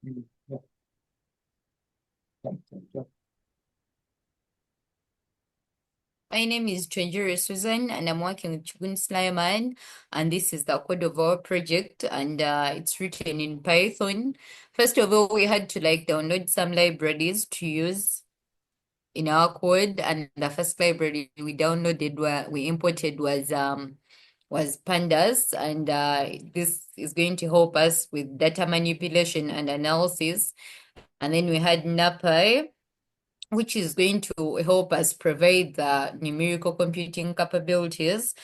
Mm, yeah, yeah. My name is Trenjere Susan, and I'm working with Chugun Slyman, and this is the code of our project, and it's written in Python. First of all, we had to download some libraries to use in our code, and the first library we imported was pandas, and this is going to help us with data manipulation and analysis. And then we had NumPy, which is going to help us provide the numerical computing capabilities.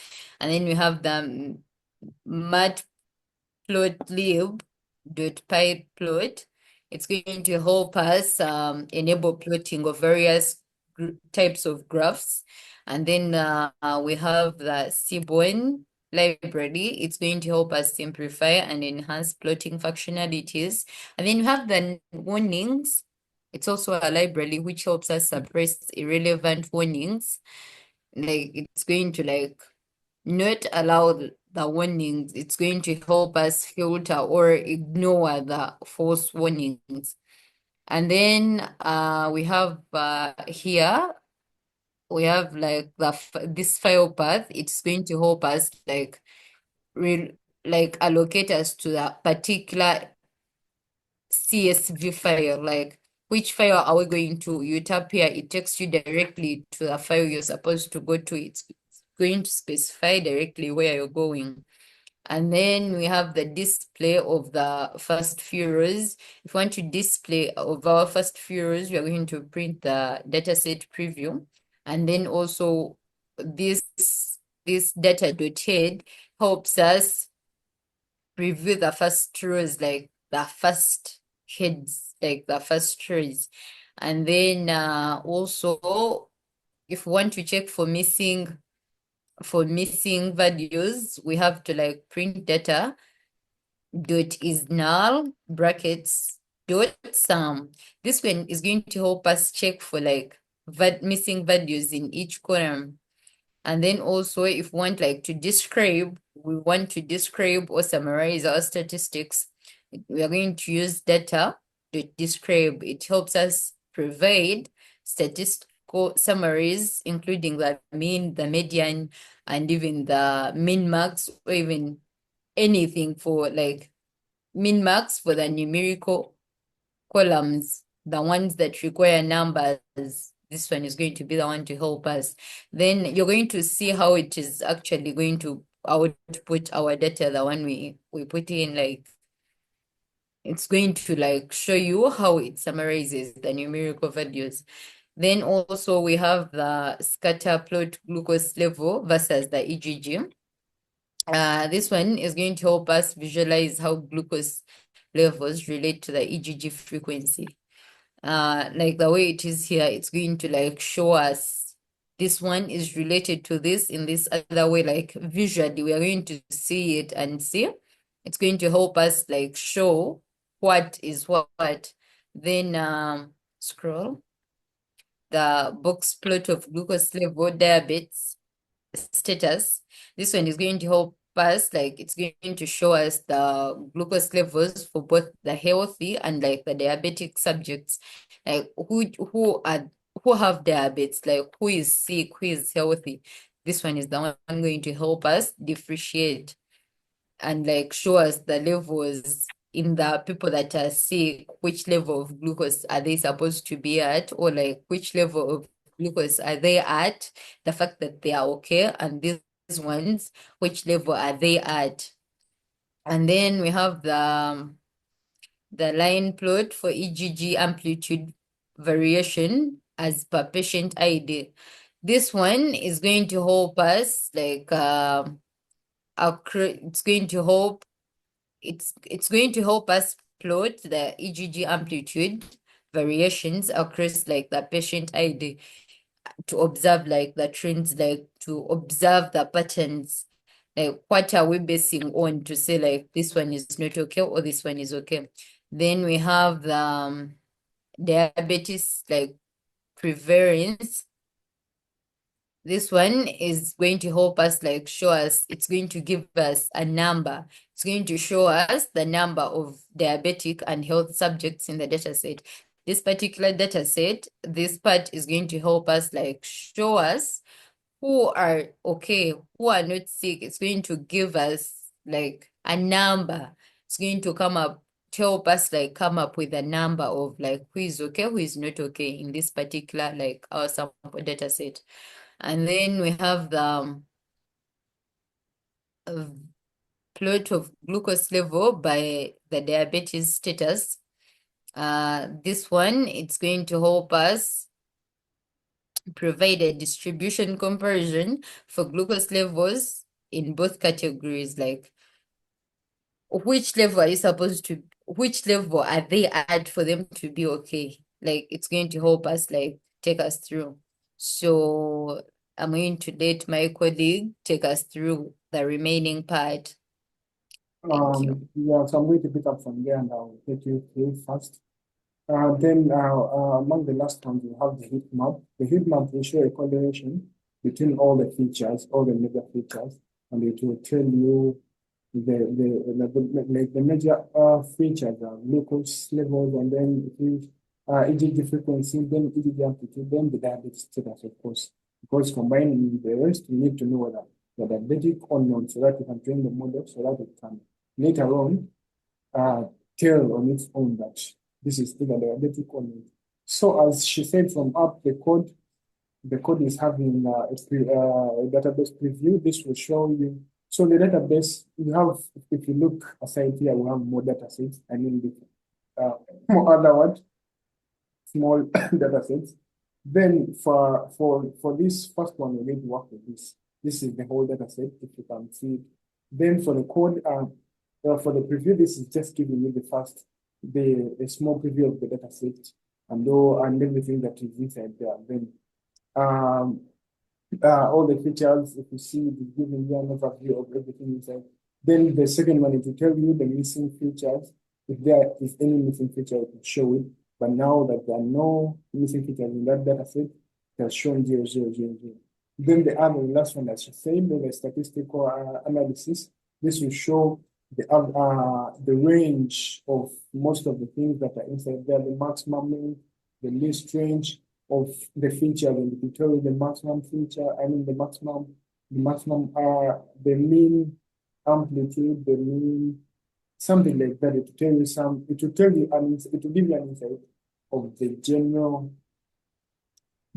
And then we have the matplotlib.pyplot. It's going to help us enable plotting of various types of graphs. And then we have the Seaborn library. It's going to help us simplify and enhance plotting functionalities. And then we have the warnings. It's also a library which helps us suppress irrelevant warnings. It's going to not allow the warnings. It's going to help us filter or ignore the false warnings. And then we have here we have this file path. It's going to help us re allocate us to the particular CSV file, which file are we going to? You tap here, it takes you directly to the file you're supposed to go to. It's going to specify directly where you're going. And then we have the display of the first few rows. If you want to display of our first few rows, we are going to print the dataset preview. And then also this data.head helps us preview the first rows, like the first heads, like the first rows. And then also, if we want to check for missing values, we have to print data dot is null brackets dot sum. This one is going to help us check for missing values in each column. And then also, if we want we want to describe or summarize our statistics, we are going to use data to describe. It helps us provide statistical summaries, including the mean, the median, and even the min max, or even anything for min max for the numerical columns, the ones that require numbers. This one is going to be the one to help us. Then you're going to see how it is actually going to output our data, the one we put in, it's going to show you how it summarizes the numerical values. Then also we have the scatter plot glucose level versus the EGG. This one is going to help us visualize how glucose levels relate to the EGG frequency. Like the way it is here, it's going to show us this one is related to this in this other way, visually we are going to see it and see. It's going to help us show what is what. Then scroll the box plot of glucose level, diabetes status. This one is going to help us, it's going to show us the glucose levels for both the healthy and the diabetic subjects, who have diabetes, who is sick, who is healthy. This one is the one going to help us differentiate and show us the levels in the people that are sick, which level of glucose are they supposed to be at, or which level of glucose are they at, the fact that they are okay, and these ones, which level are they at. And then we have the line plot for EGG amplitude variation as per patient ID. This one is going to help us it's going to help it's going to help us plot the EGG amplitude variations across the patient ID to observe the trends, to observe the patterns. What are we basing on to say this one is not okay or this one is okay? Then we have the diabetes prevalence This one is going to help us like show us, it's going to give us a number. It's going to show us the number of diabetic and health subjects in the data set. This particular data set, this part is going to help us like show us who are okay, who are not sick. It's going to give us like a number. It's going to come up to help us like come up with a number of like who is okay, who is not okay in this particular like our sample data set. And then we have the uh, plot of glucose level by the diabetes status. This one, it's going to help us provide a distribution comparison for glucose levels in both categories, like which level are you supposed to, which level are they at for them to be okay? Like it's going to help us like take us through. So I'm going to let my colleague take us through the remaining part. Thank you. Yeah, so I'm going to pick up from there and I'll take you through first. Among the last ones, we have the heat map. The heat map will show a correlation between all the features, all the major features, and it will tell you the major features are glucose levels, and then it is EGG frequency, then EGG amplitude, then the diabetes status, of course. Because combining the rest, you need to know whether the diabetic or not, so that you can train the model, so that it can later on uh, tell on its own that this is either diabetic or not. So as she said from up the code is having a database preview. This will show you. So the database, you have, if you look aside here, we have more data sets. I mean, more other what, small data sets. Then for this first one, we need to work with this. This is the whole data set, if you can see it. Then for the code, for the preview, this is just giving you the small preview of the data set and everything that is inside there. Then um, all the features, if you see, it is giving you an overview of everything inside. Then the second one is to tell you the missing features. If there is any missing feature, it will show it. But now that there are no missing features in that data set, it has shown 0, 0, 0, 0. Then the other last one, as you said, the statistical analysis. This will show the range of most of the things that are inside there, the maximum range, the least range of the feature, and it will tell you the maximum feature, I mean the mean amplitude, the mean, something like that. It will tell you it will give you an insight of the general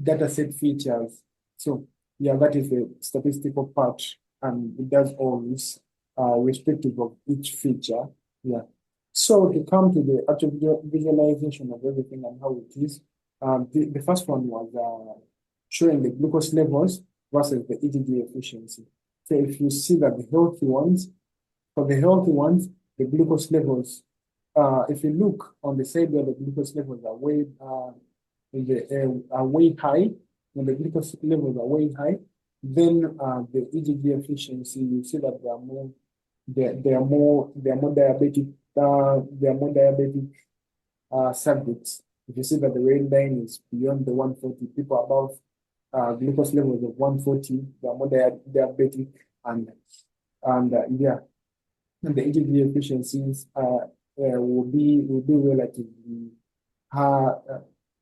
data set features. So yeah, that is the statistical part, and it does all this respective of each feature. Yeah. So to come to the actual visualization of everything and how it is, the first one was showing the glucose levels versus the EGD efficiency. So if you see that for the healthy ones, the glucose levels, if you look on the side where the glucose levels are way high, when the glucose levels are way high, then the EGD efficiency, you see that they are more diabetic, subjects. If you see that the red line is beyond the 140, people above glucose levels of 140, they are more diabetic, and and the EGD efficiencies will be relatively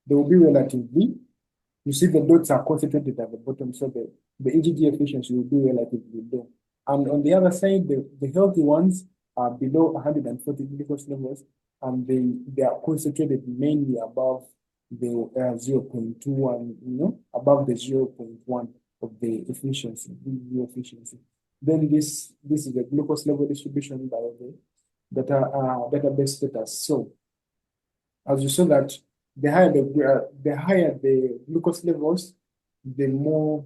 they will be relatively. You see the dots are concentrated at the bottom, so the EGD efficiency will be relatively low. And on the other side, the healthy ones are below 140 glucose levels, and they are concentrated mainly above the 0.2 and above the 0.1 of the efficiency, the efficiency. Then this is the glucose level distribution by the database status. So as you saw that the higher the glucose levels, the more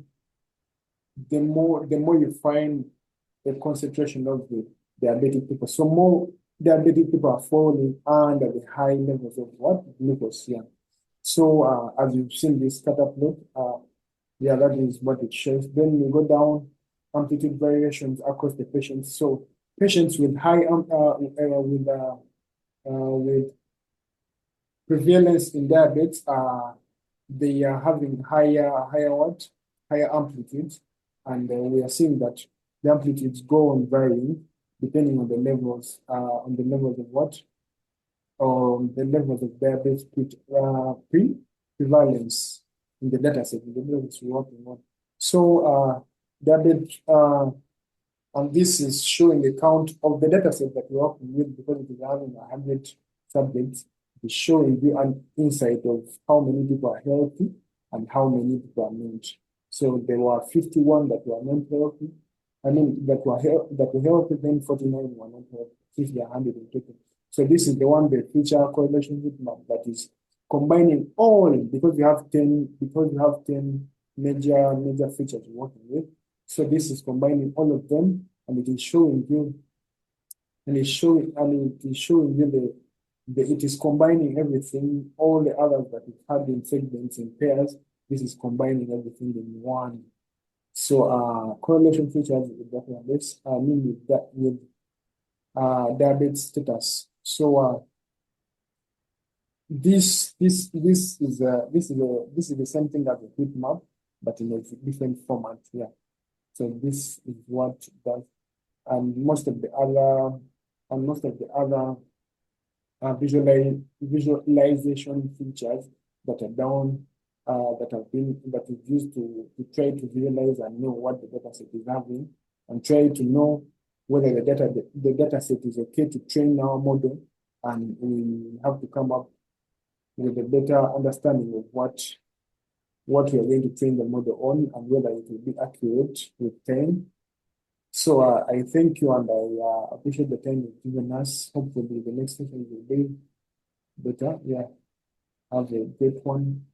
you find the concentration of the diabetic people. So more diabetic people are falling under the high levels of what? Glucose, yeah. So as you've seen this scatter plot, yeah, that is what it shows. Then you go down amplitude variations across the patients. So patients with with prevalence in diabetes, they are having higher what? higher amplitudes, and we are seeing that the amplitudes go on varying depending on the levels of what, the levels of diabetes prevalence in the data set, in the levels we're working on. So diabetes, and this is showing the count of the data set that we're working with, because it is having 100 subjects. It's showing you an insight of how many people are healthy and how many people are not. So there were 51 that were not healthy. I mean, that were healthy, then 49 were not healthy, 50, 100 in total. So this is the one, the feature correlation heat map, that is combining all, because you have 10 major features you're working with. So this is combining all of them, and it is showing you, it is showing you it is combining everything, all the others that it had in segments and pairs. This is combining everything in one. So correlation features with database, I mean with that, with diabetes status. So this is the same thing as a heat map, but in a different format. Yeah. So this is what it does, and most of the other visualization features that are down, that is used to try to visualize and know what the data set is having, and try to know whether the data set is okay to train our model, and we have to come up with a better understanding of what we are going to train the model on, and whether it will be accurate with time. So I thank you, and I appreciate the time you've given us. Hopefully the next session will be better. Yeah, have a great one.